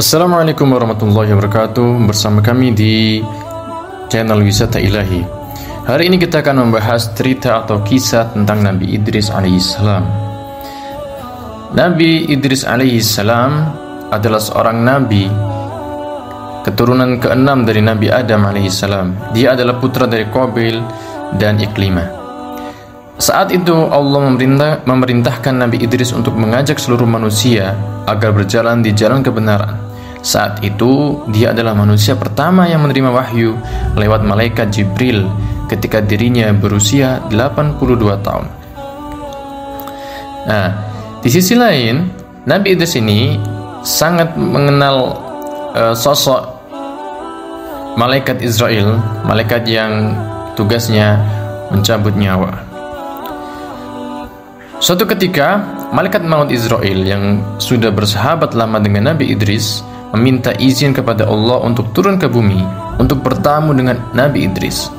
Assalamualaikum warahmatullahi wabarakatuh. Bersama kami di channel Wisata Ilahi. Hari ini kita akan membahas cerita atau kisah tentang Nabi Idris alaihissalam. Nabi Idris alaihissalam adalah seorang nabi keturunan ke-6 dari Nabi Adam alaihissalam. Dia adalah putra dari Qabil dan Iklimah. Saat itu Allah memerintahkan Nabi Idris untuk mengajak seluruh manusia agar berjalan di jalan kebenaran. Saat itu dia adalah manusia pertama yang menerima wahyu lewat malaikat Jibril ketika dirinya berusia 82 tahun. Nah, di sisi lain Nabi Idris ini sangat mengenal sosok malaikat Israel, malaikat yang tugasnya mencabut nyawa. Suatu ketika, malaikat maut Israel yang sudah bersahabat lama dengan Nabi Idris meminta izin kepada Allah untuk turun ke bumi untuk bertemu dengan Nabi Idris.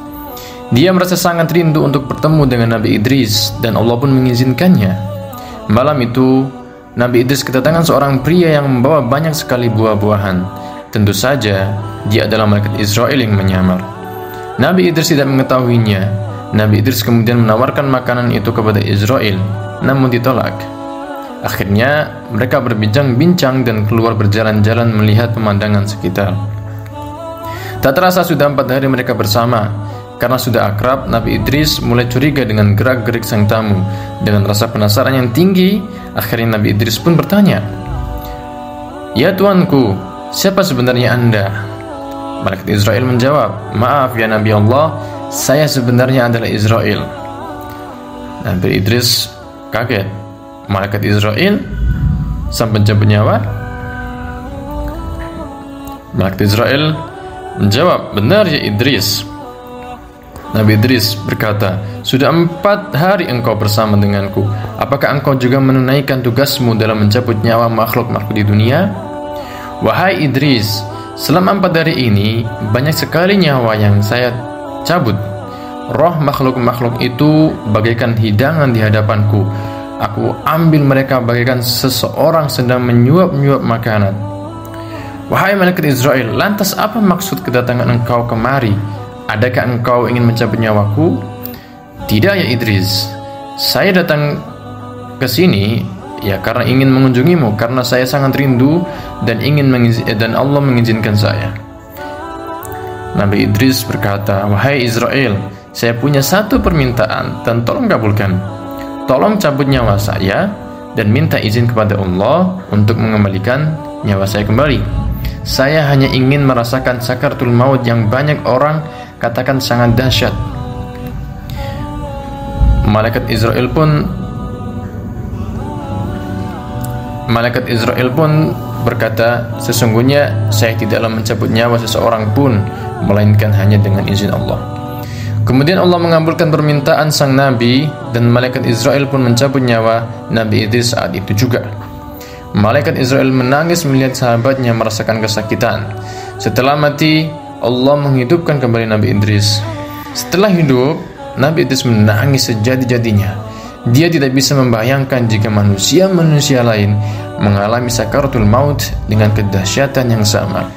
Dia merasa sangat rindu untuk bertemu dengan Nabi Idris dan Allah pun mengizinkannya. Malam itu, Nabi Idris kedatangan seorang pria yang membawa banyak sekali buah-buahan. Tentu saja, dia adalah malaikat Israel yang menyamar. Nabi Idris tidak mengetahuinya. Nabi Idris kemudian menawarkan makanan itu kepada Israel, namun ditolak. Akhirnya mereka berbincang-bincang dan keluar berjalan-jalan melihat pemandangan sekitar. Tak terasa sudah 4 hari mereka bersama. Karena sudah akrab, Nabi Idris mulai curiga dengan gerak-gerik sang tamu. Dengan rasa penasaran yang tinggi, akhirnya Nabi Idris pun bertanya, "Ya tuanku, siapa sebenarnya Anda?" Malaikat Israel menjawab, "Maaf ya Nabi Allah, saya sebenarnya adalah Israel." Nabi Idris kaget. Malaikat Israel sang pencabut nyawa? Malaikat Israel menjawab, "Benar ya Idris." Nabi Idris berkata, "Sudah 4 hari engkau bersama denganku. Apakah engkau juga menunaikan tugasmu dalam mencabut nyawa makhluk-makhluk di dunia?" "Wahai Idris, selama 4 hari ini banyak sekali nyawa yang saya cabut. Roh makhluk-makhluk itu bagaikan hidangan di hadapanku. Aku ambil mereka bagaikan seseorang sedang menyuap-nyuap makanan." "Wahai malaikat Israel, lantas apa maksud kedatangan engkau kemari? Adakah engkau ingin mencabut nyawaku?" "Tidak ya Idris, saya datang ke sini ya karena ingin mengunjungimu, karena saya sangat rindu dan dan Allah mengizinkan saya." Nabi Idris berkata, "Wahai Israel, saya punya satu permintaan dan tolong kabulkan. Tolong cabut nyawa saya dan minta izin kepada Allah untuk mengembalikan nyawa saya kembali. Saya hanya ingin merasakan sakaratul maut yang banyak orang katakan sangat dahsyat." Malaikat Israel pun berkata, "Sesungguhnya saya tidaklah mencabut nyawa seseorang pun melainkan hanya dengan izin Allah." Kemudian Allah mengabulkan permintaan sang Nabi dan malaikat Israel pun mencabut nyawa Nabi Idris saat itu juga. Malaikat Israel menangis melihat sahabatnya merasakan kesakitan. Setelah mati, Allah menghidupkan kembali Nabi Idris. Setelah hidup, Nabi Idris menangis sejadi-jadinya. Dia tidak bisa membayangkan jika manusia-manusia lain mengalami sakaratul maut dengan kedahsyatan yang sama.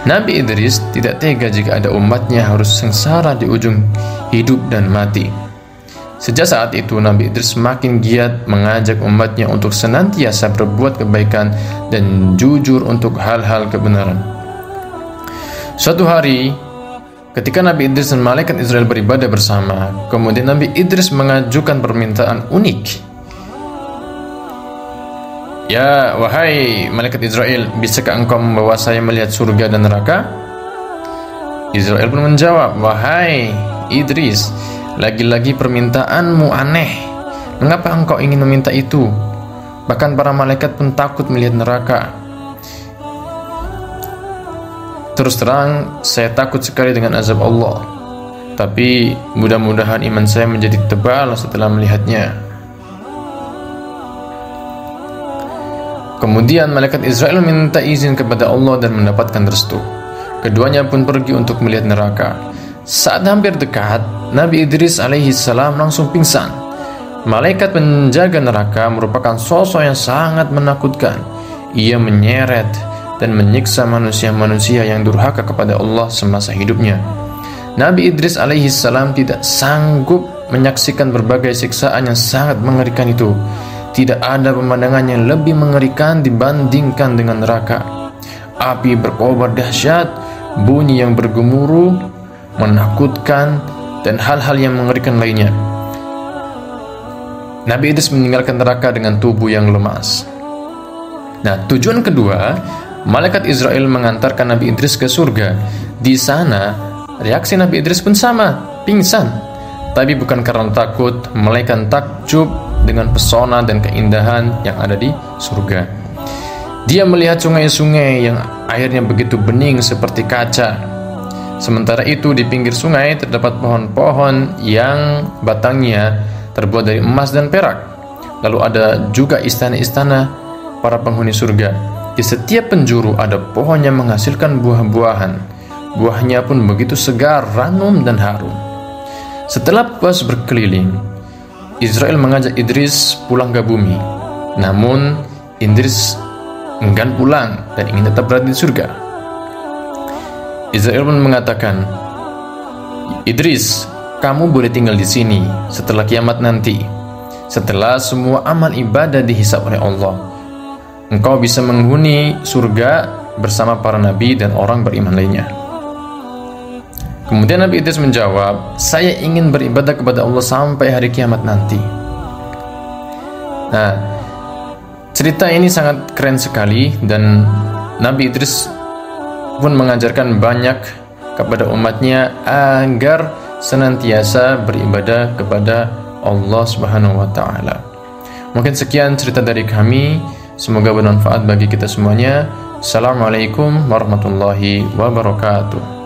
Nabi Idris tidak tega jika ada umatnya harus sengsara di ujung hidup dan mati. Sejak saat itu Nabi Idris semakin giat mengajak umatnya untuk senantiasa berbuat kebaikan dan jujur untuk hal-hal kebenaran. Suatu hari, ketika Nabi Idris dan malaikat Israel beribadah bersama, kemudian Nabi Idris mengajukan permintaan unik. "Ya, wahai malaikat Israel, bisakah engkau membawa saya melihat surga dan neraka?" Israel pun menjawab, "Wahai Idris, lagi-lagi permintaanmu aneh. Mengapa engkau ingin meminta itu? Bahkan para malaikat pun takut melihat neraka. Terus terang, saya takut sekali dengan azab Allah. Tapi mudah-mudahan iman saya menjadi tebal setelah melihatnya." Kemudian malaikat Israel minta izin kepada Allah dan mendapatkan restu. Keduanya pun pergi untuk melihat neraka. Saat hampir dekat, Nabi Idris alaihissalam langsung pingsan. Malaikat penjaga neraka merupakan sosok yang sangat menakutkan. Ia menyeret dan menyiksa manusia-manusia yang durhaka kepada Allah semasa hidupnya. Nabi Idris alaihissalam tidak sanggup menyaksikan berbagai siksaan yang sangat mengerikan itu. Tidak ada pemandangan yang lebih mengerikan dibandingkan dengan neraka. Api berkobar dahsyat, bunyi yang bergemuruh, menakutkan, dan hal-hal yang mengerikan lainnya. Nabi Idris meninggalkan neraka dengan tubuh yang lemas. Nah, tujuan kedua, malaikat Israel mengantarkan Nabi Idris ke surga. Di sana, reaksi Nabi Idris pun sama, pingsan. Tapi bukan karena takut, melainkan takjub dengan pesona dan keindahan yang ada di surga. Dia melihat sungai-sungai yang airnya begitu bening seperti kaca. Sementara itu di pinggir sungai terdapat pohon-pohon yang batangnya terbuat dari emas dan perak. Lalu ada juga istana-istana para penghuni surga. Di setiap penjuru ada pohon yang menghasilkan buah-buahan. Buahnya pun begitu segar, ranum, dan harum. Setelah puas berkeliling, Israel mengajak Idris pulang ke bumi. Namun Idris enggan pulang dan ingin tetap berada di surga. Israel pun mengatakan, "Idris, kamu boleh tinggal di sini setelah kiamat nanti. Setelah semua amal ibadah dihisab oleh Allah, engkau bisa menghuni surga bersama para nabi dan orang beriman lainnya." Kemudian Nabi Idris menjawab, "Saya ingin beribadah kepada Allah sampai hari kiamat nanti." Nah, cerita ini sangat keren sekali, dan Nabi Idris pun mengajarkan banyak kepada umatnya agar senantiasa beribadah kepada Allah Subhanahu wa taala. Mungkin sekian cerita dari kami, semoga bermanfaat bagi kita semuanya. Assalamualaikum warahmatullahi wabarakatuh.